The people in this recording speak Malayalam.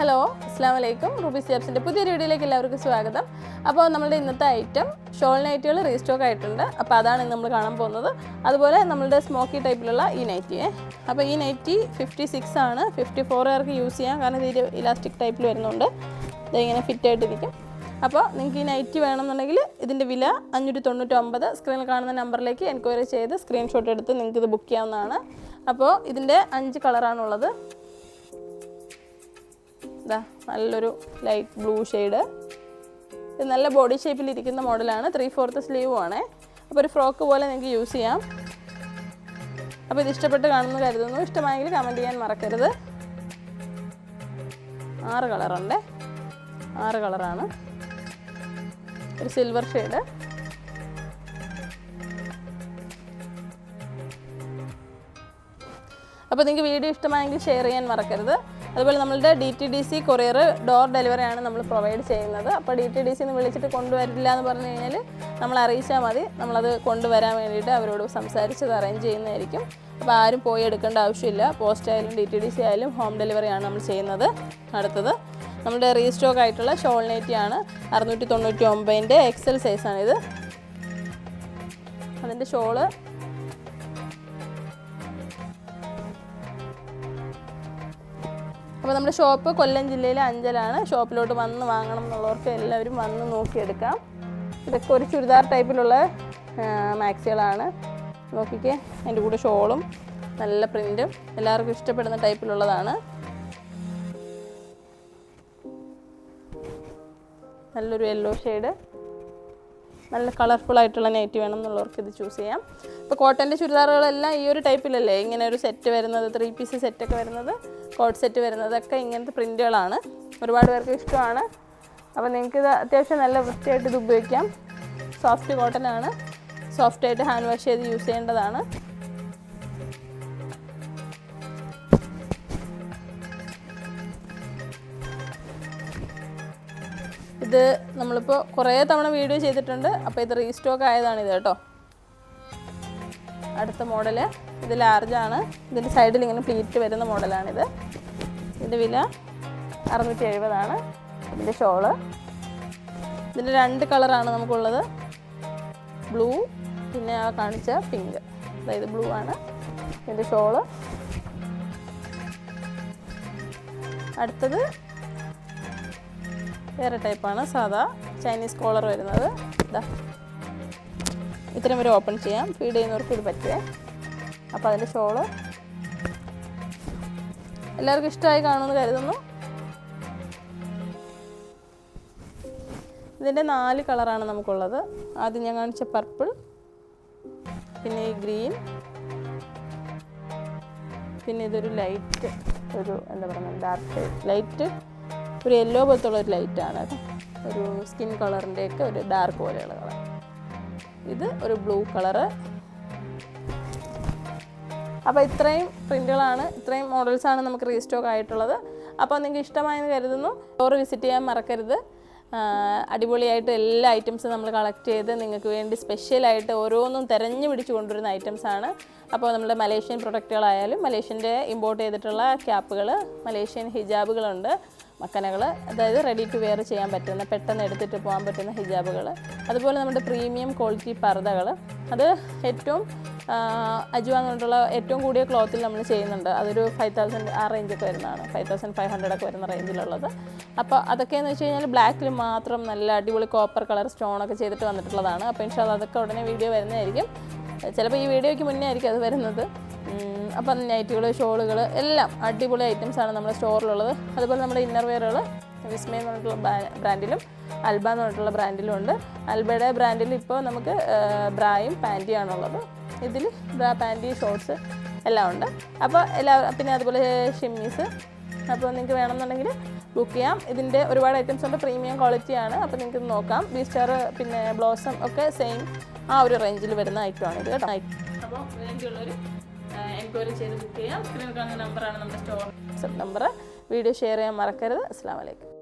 ഹലോ അസ്സലാമു അലൈക്കും റൂബി സ്യാബ്സിൻ്റെ പുതിയൊരു വീഡിയോയിലേക്ക് എല്ലാവർക്കും സ്വാഗതം. അപ്പോൾ നമ്മുടെ ഇന്നത്തെ ഐറ്റം ഷോൾ നൈറ്റികൾ റീസ്റ്റോക്ക് ആയിട്ടുണ്ട്. അപ്പോൾ അതാണ് ഇന്ന് നമ്മൾ കാണാൻ പോകുന്നത്. അതുപോലെ നമ്മളുടെ സ്മോക്കി ടൈപ്പിലുള്ള ഈ നൈറ്റി. അപ്പോൾ ഈ നൈറ്റി 56 ആണ്. 54കാർക്ക് യൂസ് ചെയ്യാം, കാരണം ഇത് ഇലാസ്റ്റിക് ടൈപ്പിൽ വരുന്നുണ്ട്. ഇതിങ്ങനെ ഫിറ്റായിട്ടിരിക്കും. അപ്പോൾ നിങ്ങൾക്ക് ഈ നൈറ്റി വേണമെന്നുണ്ടെങ്കിൽ ഇതിൻ്റെ വില 599. സ്ക്രീനിൽ കാണുന്ന നമ്പറിലേക്ക് എൻക്വയറി ചെയ്ത് സ്ക്രീൻഷോട്ട് എടുത്ത് നിങ്ങൾക്ക് ഇത് ബുക്ക് ചെയ്യാവുന്നതാണ്. അപ്പോൾ ഇതിൻ്റെ 5 കളറാണുള്ളത്. നല്ലൊരു ലൈറ്റ് ബ്ലൂ ഷെയ്ഡ്. ഇത് നല്ല ബോഡി ഷേപ്പിലിരിക്കുന്ന മോഡലാണ്. 3/4 സ്ലീവും ആണ്. അപ്പോൾ ഒരു ഫ്രോക്ക് പോലെ നിങ്ങൾക്ക് യൂസ് ചെയ്യാം. അപ്പോൾ ഇത് ഇഷ്ടപ്പെട്ട് കാണുമെന്ന് കരുതുന്നു. ഇഷ്ടമായെങ്കിൽ കമൻറ്റ് ചെയ്യാൻ മറക്കരുത്. 6 കളറുണ്ട്. 6 കളറാണ്. ഒരു സിൽവർ ഷെയ്ഡ്. അപ്പോൾ നിങ്ങൾക്ക് വീഡിയോ ഇഷ്ടമായെങ്കിൽ ഷെയർ ചെയ്യാൻ മറക്കരുത്. അതുപോലെ നമ്മളുടെ DTDC കൊറിയർ ഡോർ ഡെലിവറിയാണ് നമ്മൾ പ്രൊവൈഡ് ചെയ്യുന്നത്. അപ്പോൾ DTDC എന്ന് വിളിച്ചിട്ട് കൊണ്ടുവരില്ല എന്ന് പറഞ്ഞു കഴിഞ്ഞാൽ നമ്മൾ അറിയിച്ചാൽ മതി. നമ്മളത് കൊണ്ടുവരാൻ വേണ്ടിയിട്ട് അവരോട് സംസാരിച്ചത് അറേഞ്ച് ചെയ്യുന്നതായിരിക്കും. അപ്പോൾ ആരും പോയി എടുക്കേണ്ട ആവശ്യമില്ല. പോസ്റ്റ് ആയാലും DTDC ആയാലും ഹോം ഡെലിവറിയാണ് നമ്മൾ ചെയ്യുന്നത്. അടുത്തത് നമ്മുടെ റീസ്റ്റോക്ക് ആയിട്ടുള്ള ഷോൾ നൈറ്റിയാണ്. 699ൻ്റെ XL സൈസാണിത്. അതിൻ്റെ ഷോള് അപ്പോൾ നമ്മുടെ ഷോപ്പ് കൊല്ലം ജില്ലയിലെ അഞ്ചലാണ്. ഷോപ്പിലോട്ട് വന്ന് വാങ്ങണം എന്നുള്ളവർക്ക് എല്ലാവരും വന്ന് നോക്കിയെടുക്കാം. ഇതൊക്കെ ഒരു ചുരിദാർ ടൈപ്പിലുള്ള മാക്സികളാണ്. നോക്കിക്കേ, അതിൻ്റെ കൂടെ ഷോളും നല്ല പ്രിൻറ്റും എല്ലാവർക്കും ഇഷ്ടപ്പെടുന്ന ടൈപ്പിലുള്ളതാണ്. നല്ലൊരു യെല്ലോ ഷെയ്ഡ്. നല്ല കളർഫുൾ ആയിട്ടുള്ള നൈറ്റി വേണം എന്നുള്ളവർക്ക് ഇത് ചൂസ് ചെയ്യാം. ഇപ്പോൾ കോട്ടൻ്റെ ചുരിദാറുകളെല്ലാം ഈ ഒരു ടൈപ്പിലല്ലേ ഇങ്ങനെ ഒരു സെറ്റ് വരുന്നത്, 3 പീസ് സെറ്റൊക്കെ വരുന്നത്, കോട്ട് സെറ്റ് വരുന്നതൊക്കെ ഇങ്ങനത്തെ പ്രിൻറ്റുകളാണ്. ഒരുപാട് പേർക്ക് ഇഷ്ടമാണ്. അപ്പോൾ നിങ്ങൾക്ക് ഇത് അത്യാവശ്യം നല്ല വൃത്തിയായിട്ട് ഇത് ഉപയോഗിക്കാം. സോഫ്റ്റ് കോട്ടനാണ്. സോഫ്റ്റായിട്ട് ഹാൻഡ് വാഷ് ചെയ്ത് യൂസ് ചെയ്യേണ്ടതാണ്. ഇത് നമ്മളിപ്പോൾ കുറേ തവണ വീഡിയോ ചെയ്തിട്ടുണ്ട്. അപ്പോൾ ഇത് റീസ്റ്റോക്ക് ആയതാണിത് കേട്ടോ. അടുത്ത മോഡല് ഇത് ലാർജാണ്. ഇതിൻ്റെ സൈഡിൽ ഇങ്ങനെ പ്ലീറ്റ് വരുന്ന മോഡലാണിത്. ഇതിൻ്റെ വില 670 ആണ്. ഇതിൻ്റെ ഷോള് ഇതിൻ്റെ 2 കളറാണ് നമുക്കുള്ളത്. ബ്ലൂ പിന്നെ ആ കാണിച്ച പിങ്ക്. അതായത് ബ്ലൂ ആണ് ഇതിൻ്റെ ഷോള്. അടുത്തത് വേറെ ടൈപ്പാണ്. സാധാ ചൈനീസ് കോളർ വരുന്നത്. ഇതാ ഇത്രയും വരെ ഓപ്പൺ ചെയ്യാം. ഫീഡ് ചെയ്യുന്നവർക്ക് ഇത് പറ്റുക. അപ്പോൾ അതിൻ്റെ ഷോള് എല്ലാവർക്കും ഇഷ്ടമായി കാണുമെന്ന് കരുതുന്നു. ഇതിൻ്റെ 4 കളറാണ് നമുക്കുള്ളത്. ആദ്യം ഞാൻ കാണിച്ച പർപ്പിൾ, പിന്നെ ഈ ഗ്രീൻ, പിന്നെ ഇതൊരു ലൈറ്റ്, ഒരു എന്താ പറയുക ഡാർക്ക് ലൈറ്റ്, ഒരു യെല്ലോ പോലത്തുള്ള ഒരു ലൈറ്റാണ്. ഒരു സ്കിൻ കളറിൻ്റെയൊക്കെ ഒരു ഡാർക്ക് പോലെയുള്ള കളർ. ഇത് ഒരു ബ്ലൂ കളറ്. അപ്പോൾ ഇത്രയും പ്രിൻ്റുകളാണ്, ഇത്രയും മോഡൽസാണ് നമുക്ക് റീസ്റ്റോക്ക് ആയിട്ടുള്ളത്. അപ്പോൾ നിങ്ങൾക്ക് ഇഷ്ടമായെന്ന് കരുതുന്നു. സ്റ്റോർ വിസിറ്റ് ചെയ്യാൻ മറക്കരുത്. അടിപൊളിയായിട്ട് എല്ലാ ഐറ്റംസും നമ്മൾ കളക്ട് ചെയ്ത് നിങ്ങൾക്ക് വേണ്ടി സ്പെഷ്യലായിട്ട് ഓരോന്നും തിരഞ്ഞു പിടിച്ച് കൊണ്ടുവരുന്ന ഐറ്റംസാണ്. അപ്പോൾ നമ്മുടെ മലേഷ്യൻ പ്രൊഡക്റ്റുകളായാലും മലേഷ്യൻ്റെ ഇമ്പോർട്ട് ചെയ്തിട്ടുള്ള ക്യാപ്പുകൾ, മലേഷ്യൻ ഹിജാബുകളുണ്ട്, മക്കനകൾ, അതായത് റെഡി ടു വെയർ ചെയ്യാൻ പറ്റുന്ന പെട്ടെന്ന് എടുത്തിട്ട് പോകാൻ പറ്റുന്ന ഹിജാബുകൾ, അതുപോലെ നമ്മുടെ പ്രീമിയം ക്വാളിറ്റി പർദ്ദകൾ. അത് ഏറ്റവും അജുവ എന്നുകൊണ്ടുള്ള ഏറ്റവും കൂടിയ ക്ലോത്തിൽ നമ്മൾ ചെയ്യുന്നുണ്ട്. അതൊരു 5000 ആ റേഞ്ചൊക്കെ വരുന്നതാണ്. 5500 ഒക്കെ വരുന്ന റേഞ്ചിലുള്ളത്. അപ്പോൾ അതൊക്കെയെന്ന് വെച്ച് കഴിഞ്ഞാൽ ബ്ലാക്കിൽ മാത്രം നല്ല അടിപൊളി കോപ്പർ കളർ സ്റ്റോണൊക്കെ ചെയ്തിട്ട് വന്നിട്ടുള്ളതാണ്. അപ്പോൾ ഇൻഷാല്ലാ അതൊക്കെ ഉടനെ വീഡിയോ വരുന്നതായിരിക്കും. ചിലപ്പോൾ ഈ വീഡിയോയ്ക്ക് മുന്നേ ആയിരിക്കും അത് വരുന്നത്. അപ്പം നൈറ്റുകൾ, ഷോളുകൾ എല്ലാം അടിപൊളി ഐറ്റംസാണ് നമ്മുടെ സ്റ്റോറിലുള്ളത്. അതുപോലെ നമ്മുടെ ഇന്നർ വെയറുകൾ വിസ്മയ എന്ന് പറഞ്ഞിട്ടുള്ള ബ്രാൻഡിലും അൽബ എന്ന് പറഞ്ഞിട്ടുള്ള ബ്രാൻഡിലും ഉണ്ട്. അൽബയുടെ ബ്രാൻഡിൽ ഇപ്പോൾ നമുക്ക് ബ്രായും പാൻറ്റിയാണുള്ളത്. ഇതിൽ ബ്രാ, പാൻറ്റി, ഷോർട്സ് എല്ലാം ഉണ്ട്. അപ്പോൾ പിന്നെ അതുപോലെ ഷിമ്മീസ്. അപ്പോൾ നിങ്ങൾക്ക് വേണമെന്നുണ്ടെങ്കിൽ ബുക്ക് ചെയ്യാം. ഇതിൻ്റെ ഒരുപാട് ഐറ്റംസ് ഉണ്ട്. പ്രീമിയം ക്വാളിറ്റിയാണ്. അപ്പോൾ നിങ്ങൾക്ക് നോക്കാം. ബീസ്റ്റാർ പിന്നെ ബ്ലോസം ഒക്കെ സെയിം ആ ഒരു റേഞ്ചിൽ വരുന്ന ഐറ്റമാണ് ഇത് കേട്ടോ. അപ്പോൾ റേഞ്ചുള്ളൊരു എൻക്വയറി ചെയ്ത് ബുക്ക് ചെയ്യാം. സ്ക്രീനിൽ കാണുന്ന നമ്പറാണ് നമ്മുടെ സ്റ്റോർ നമ്പർ. വീഡിയോ ഷെയർ ചെയ്യാൻ മറക്കരുത്. അസ്സലാമു അലൈക്കും.